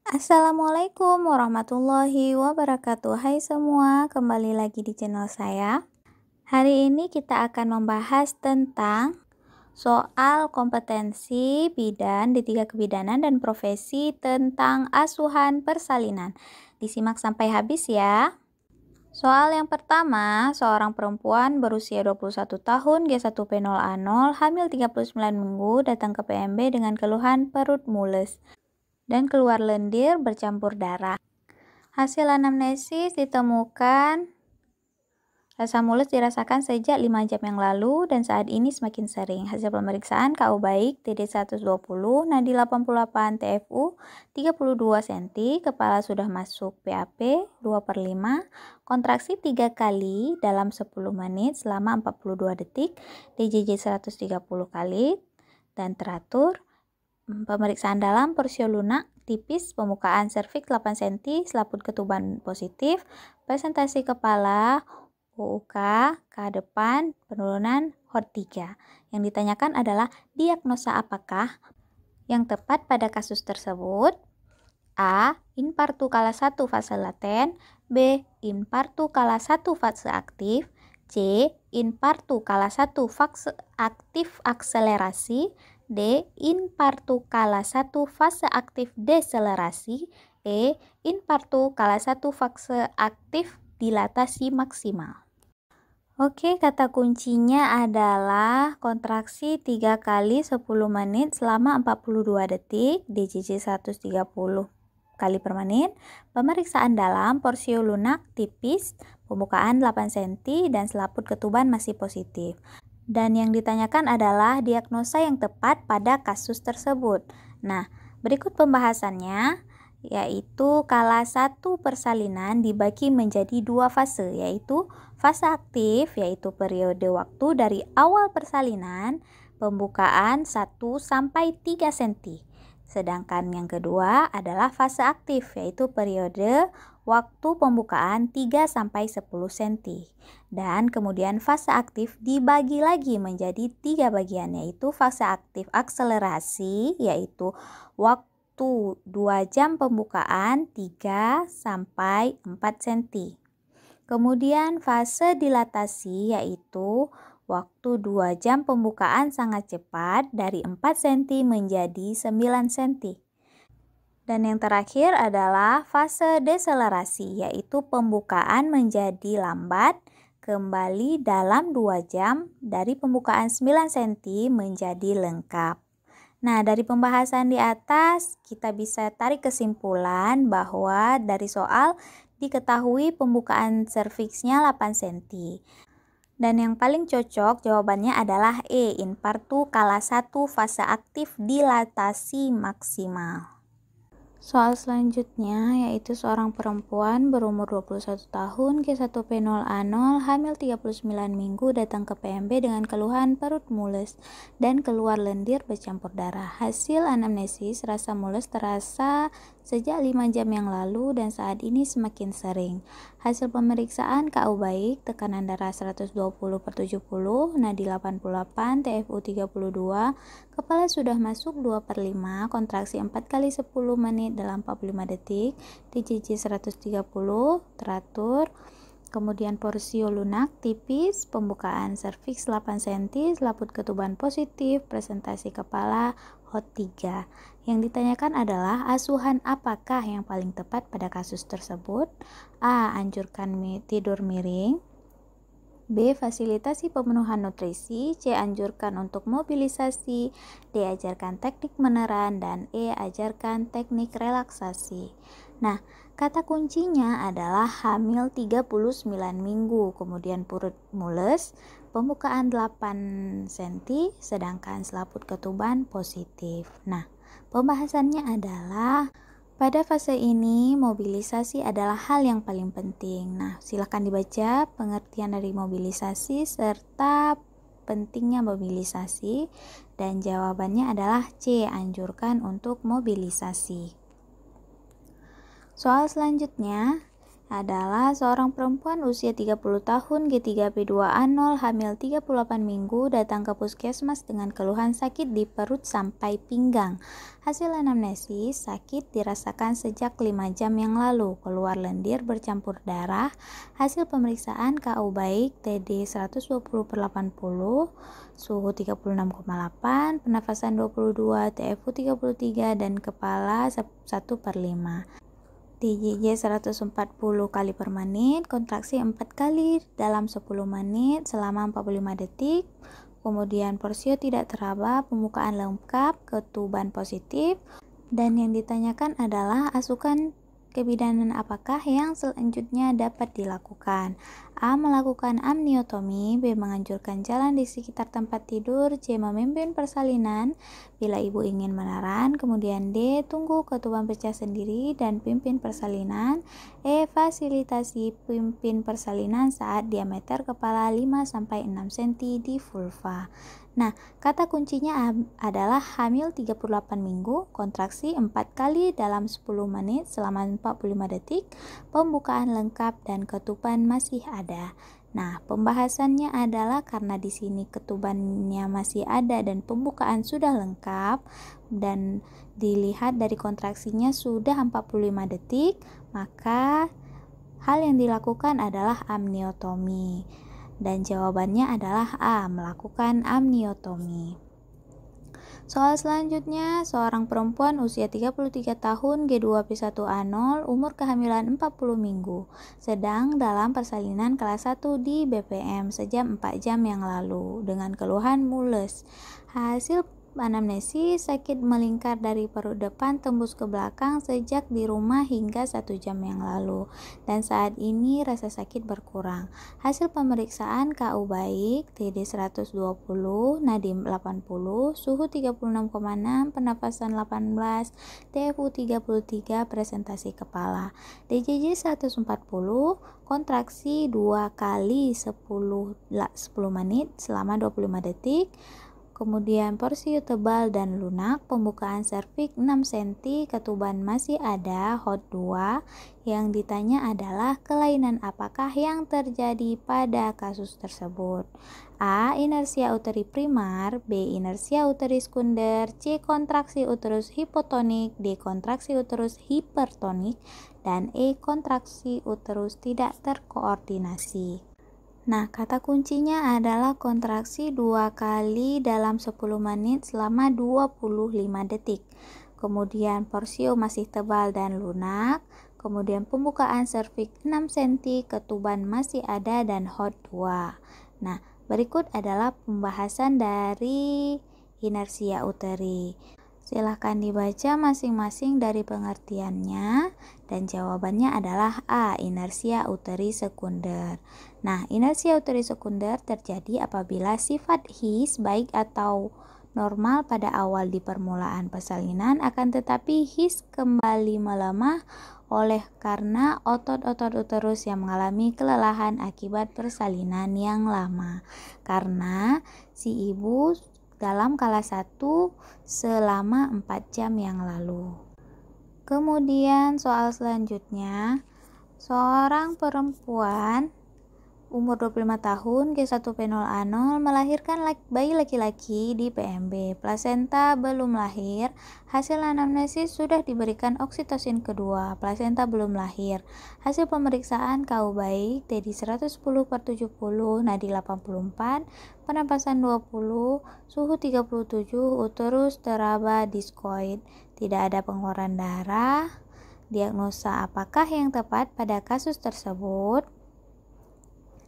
Assalamualaikum warahmatullahi wabarakatuh. Hai semua, kembali lagi di channel saya. Hari ini kita akan membahas tentang soal kompetensi bidan di 3 kebidanan dan profesi tentang asuhan persalinan. Disimak sampai habis ya. Soal yang pertama, seorang perempuan berusia 21 tahun, G1P0A0, hamil 39 minggu, datang ke PMB dengan keluhan perut mules dan keluar lendir bercampur darah. Hasil anamnesis ditemukan rasa mules dirasakan sejak 5 jam yang lalu dan saat ini semakin sering. Hasil pemeriksaan KU baik, TD 120, nadi 88, TFU 32 cm, kepala sudah masuk PAP 2/5, kontraksi 3 kali dalam 10 menit selama 42 detik, DJJ 130 kali dan teratur. Pemeriksaan dalam porsio lunak tipis, pembukaan serviks 8 cm, selaput ketuban positif, presentasi kepala, UUK, ke depan, penurunan HOT3. Yang ditanyakan adalah diagnosa apakah yang tepat pada kasus tersebut? A. Infartu kala 1 fase laten, B. Infartu kala 1 fase aktif, C. Infartu kala 1 fase aktif akselerasi, D. Infartu kala 1 fase aktif deselerasi, E. Infartu kala 1 fase aktif dilatasi maksimal. Oke, kata kuncinya adalah kontraksi 3 kali 10 menit selama 42 detik, DJJ 130 kali per menit, pemeriksaan dalam porsio lunak tipis, pembukaan 8 cm dan selaput ketuban masih positif. Dan yang ditanyakan adalah diagnosa yang tepat pada kasus tersebut. Nah, berikut pembahasannya, yaitu kala 1 persalinan dibagi menjadi 2 fase, yaitu fase aktif, yaitu periode waktu dari awal persalinan, pembukaan 1 sampai 3 cm. Sedangkan yang kedua adalah fase aktif, yaitu periode waktu pembukaan 3 sampai 10 cm. Dan kemudian fase aktif dibagi lagi menjadi 3 bagian, yaitu fase aktif akselerasi, yaitu waktu 2 jam pembukaan 3 sampai 4 cm. Kemudian fase dilatasi, yaitu waktu 2 jam pembukaan sangat cepat dari 4 cm menjadi 9 cm. Dan yang terakhir adalah fase deselerasi, yaitu pembukaan menjadi lambat kembali dalam 2 jam dari pembukaan 9 cm menjadi lengkap. Nah, dari pembahasan di atas kita bisa tarik kesimpulan bahwa dari soal diketahui pembukaan serviksnya 8 cm. Dan yang paling cocok jawabannya adalah E, infartu kala 1 fase aktif dilatasi maksimal. Soal selanjutnya yaitu seorang perempuan berumur 21 tahun, G1P0A0, hamil 39 minggu, datang ke PMB dengan keluhan perut mules dan keluar lendir bercampur darah. Hasil anamnesis, rasa mules terasa sejak 5 jam yang lalu dan saat ini semakin sering. Hasil pemeriksaan KU baik, tekanan darah 120/70, nadi 88, TFU 32, kepala sudah masuk 2/5, kontraksi 4 kali 10 menit dalam 45 detik, DJJ 130, teratur. Kemudian porsio lunak tipis, pembukaan serviks 8 cm, selaput ketuban positif, presentasi kepala HOT3. Yang ditanyakan adalah asuhan apakah yang paling tepat pada kasus tersebut? A. Anjurkan tidur miring, B. Fasilitasi pemenuhan nutrisi, C. Anjurkan untuk mobilisasi, D. Ajarkan teknik meneran, dan E. Ajarkan teknik relaksasi. Nah, kata kuncinya adalah hamil 39 minggu, kemudian perut mules, pembukaan 8 cm, sedangkan selaput ketuban positif. Nah, pembahasannya adalah pada fase ini, mobilisasi adalah hal yang paling penting. Nah, silakan dibaca pengertian dari mobilisasi serta pentingnya mobilisasi, dan jawabannya adalah C, anjurkan untuk mobilisasi. Soal selanjutnya adalah seorang perempuan usia 30 tahun G3P2A0 hamil 38 minggu datang ke puskesmas dengan keluhan sakit di perut sampai pinggang. Hasil anamnesis, sakit dirasakan sejak 5 jam yang lalu, keluar lendir bercampur darah. Hasil pemeriksaan KU baik, TD 120/80, suhu 36,8, pernafasan 22, TFU 33 dan kepala 1/5. DJJ 140 kali per menit, kontraksi 4 kali dalam 10 menit selama 45 detik. Kemudian porsio tidak teraba, pembukaan lengkap, ketuban positif. Dan yang ditanyakan adalah asukan kebidanan apakah yang selanjutnya dapat dilakukan. A. Melakukan amniotomi. B. Menganjurkan jalan di sekitar tempat tidur. C. Memimpin persalinan bila ibu ingin meneran. Kemudian D. Tunggu ketuban pecah sendiri dan pimpin persalinan. E. Fasilitasi pimpin persalinan saat diameter kepala 5-6 cm di vulva. Nah, kata kuncinya adalah hamil 38 minggu, kontraksi 4 kali dalam 10 menit selama 45 detik, pembukaan lengkap dan ketuban masih ada. Nah, pembahasannya adalah karena di sini ketubannya masih ada dan pembukaan sudah lengkap dan dilihat dari kontraksinya sudah 45 detik, maka hal yang dilakukan adalah amniotomi. Dan jawabannya adalah A. Melakukan amniotomi. Soal selanjutnya, seorang perempuan usia 33 tahun G2P1A0 umur kehamilan 40 minggu sedang dalam persalinan kelas 1 di BPM sejam 4 jam yang lalu dengan keluhan mules. Hasil anamnesis, sakit melingkar dari perut depan tembus ke belakang sejak di rumah hingga 1 jam yang lalu dan saat ini rasa sakit berkurang. Hasil pemeriksaan KU baik, TD 120, nadim 80, suhu 36,6, pernafasan 18, TFU 33, presentasi kepala. DJJ 140, kontraksi 2 kali 10 menit selama 25 detik. Kemudian porsio tebal dan lunak, pembukaan serviks 6 cm, ketuban masih ada, HOT 2. Yang ditanya adalah kelainan apakah yang terjadi pada kasus tersebut. A. Inersia uteri primar, B. Inersia uteri sekunder, C. Kontraksi uterus hipotonik, D. Kontraksi uterus hipertonik, dan E. Kontraksi uterus tidak terkoordinasi. Nah, kata kuncinya adalah kontraksi 2 kali dalam 10 menit selama 25 detik. Kemudian porsio masih tebal dan lunak. Kemudian pembukaan serviks 6 cm, ketuban masih ada dan HOT 2. Nah, berikut adalah pembahasan dari inersia uteri. Silahkan dibaca masing-masing dari pengertiannya dan jawabannya adalah A. Inersia uteri sekunder. Nah, inersia uteri sekunder terjadi apabila sifat his baik atau normal pada awal di permulaan persalinan akan tetapi his kembali melemah oleh karena otot-otot uterus yang mengalami kelelahan akibat persalinan yang lama. Karena si ibu dalam kelas 1 selama 4 jam yang lalu. Kemudian soal selanjutnya, seorang perempuan umur 25 tahun G1P0A0 melahirkan bayi laki-laki di PMB. Plasenta belum lahir. Hasil anamnesis sudah diberikan oksitosin kedua. Plasenta belum lahir. Hasil pemeriksaan KU baik, TD 110/70, nadi 84, pernapasan 20, suhu 37, uterus teraba diskoid. Tidak ada pengeluaran darah. Diagnosa apakah yang tepat pada kasus tersebut?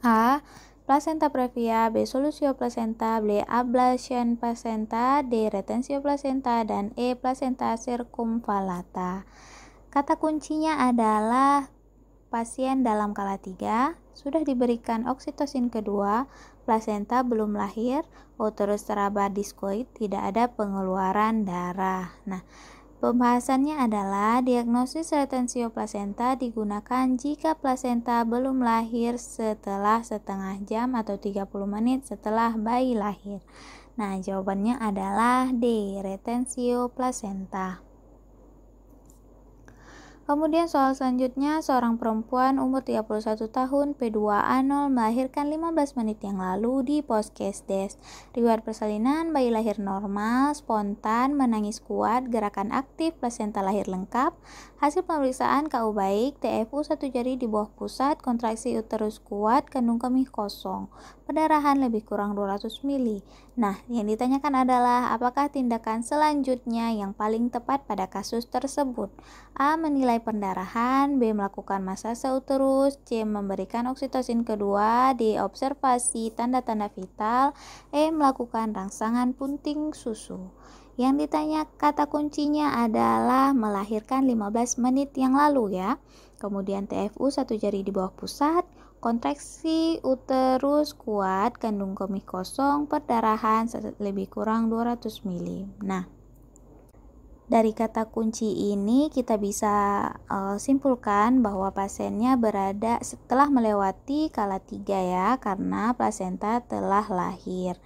A. Placenta previa, B. Solusio placenta, B. Ablation placenta, D. Retensio placenta, dan E. Placenta circumvallata. Kata kuncinya adalah pasien dalam kala 3, sudah diberikan oksitosin kedua, plasenta belum lahir, uterus teraba diskoid, tidak ada pengeluaran darah. Nah, pembahasannya adalah diagnosis retensio plasenta digunakan jika plasenta belum lahir setelah setengah jam atau 30 menit setelah bayi lahir. Nah, jawabannya adalah D. Retensio plasenta. Kemudian soal selanjutnya, seorang perempuan umur 31 tahun P2A0 melahirkan 15 menit yang lalu di Puskesdes. Riwayat persalinan, bayi lahir normal, spontan, menangis kuat, gerakan aktif, plasenta lahir lengkap. Hasil pemeriksaan KU baik, TFU 1 jari di bawah pusat, kontraksi uterus kuat, kandung kemih kosong. Perdarahan lebih kurang 200 mili. Nah, yang ditanyakan adalah apakah tindakan selanjutnya yang paling tepat pada kasus tersebut? A. Menilai pendarahan, B. Melakukan masase uterus, C. Memberikan oksitosin kedua, D. Observasi tanda-tanda vital, E. Melakukan rangsangan punting susu. Yang ditanya kata kuncinya adalah melahirkan 15 menit yang lalu ya. Kemudian TFU 1 jari di bawah pusat, kontraksi uterus kuat, kandung kemih kosong, perdarahan lebih kurang 200 mili. Nah, dari kata kunci ini kita bisa simpulkan bahwa pasiennya berada setelah melewati kala 3 ya, karena plasenta telah lahir.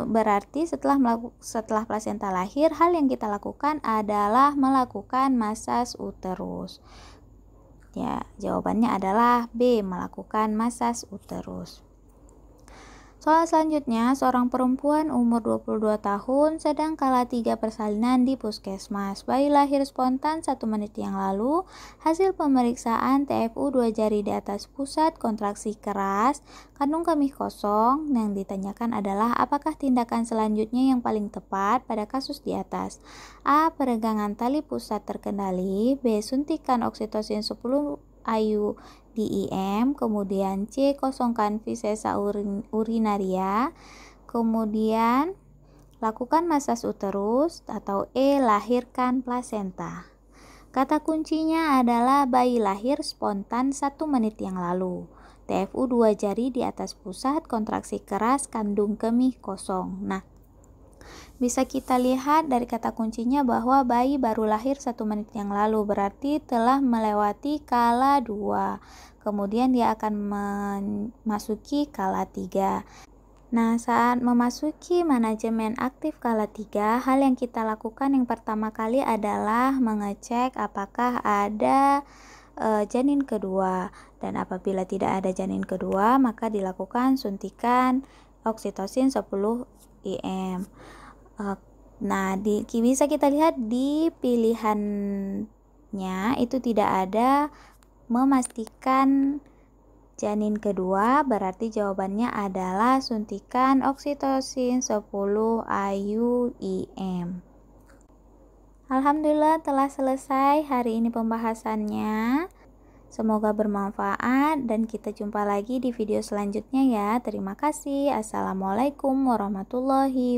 Berarti setelah plasenta lahir, hal yang kita lakukan adalah melakukan masas uterus. Ya, jawabannya adalah B, melakukan masas uterus. Soal selanjutnya, seorang perempuan umur 22 tahun sedang kala 3 persalinan di puskesmas. Bayi lahir spontan 1 menit yang lalu. Hasil pemeriksaan TFU 2 jari di atas pusat, kontraksi keras, kandung kemih kosong. Yang ditanyakan adalah apakah tindakan selanjutnya yang paling tepat pada kasus di atas? A. Peregangan tali pusat terkendali. B. Suntikan oksitosin 10 IU DIM, kemudian C. Kosongkan visesa urinaria, kemudian lakukan masas uterus, atau E. Lahirkan plasenta. Kata kuncinya adalah bayi lahir spontan 1 menit yang lalu. TFU 2 jari di atas pusat, kontraksi keras, kandung kemih kosong. Nah, bisa kita lihat dari kata kuncinya bahwa bayi baru lahir 1 menit yang lalu, berarti telah melewati kala 2. Kemudian dia akan memasuki kala 3. Nah, saat memasuki manajemen aktif kala 3, hal yang kita lakukan yang pertama kali adalah mengecek apakah ada janin kedua. Dan apabila tidak ada janin kedua, maka dilakukan suntikan oksitosin 10 IM. Nah, bisa kita lihat di pilihannya itu tidak ada memastikan janin kedua, berarti jawabannya adalah suntikan oksitosin 10 IUIM. Alhamdulillah telah selesai hari ini pembahasannya. Semoga bermanfaat dan kita jumpa lagi di video selanjutnya ya. Terima kasih. Assalamualaikum warahmatullahi wabarakatuh.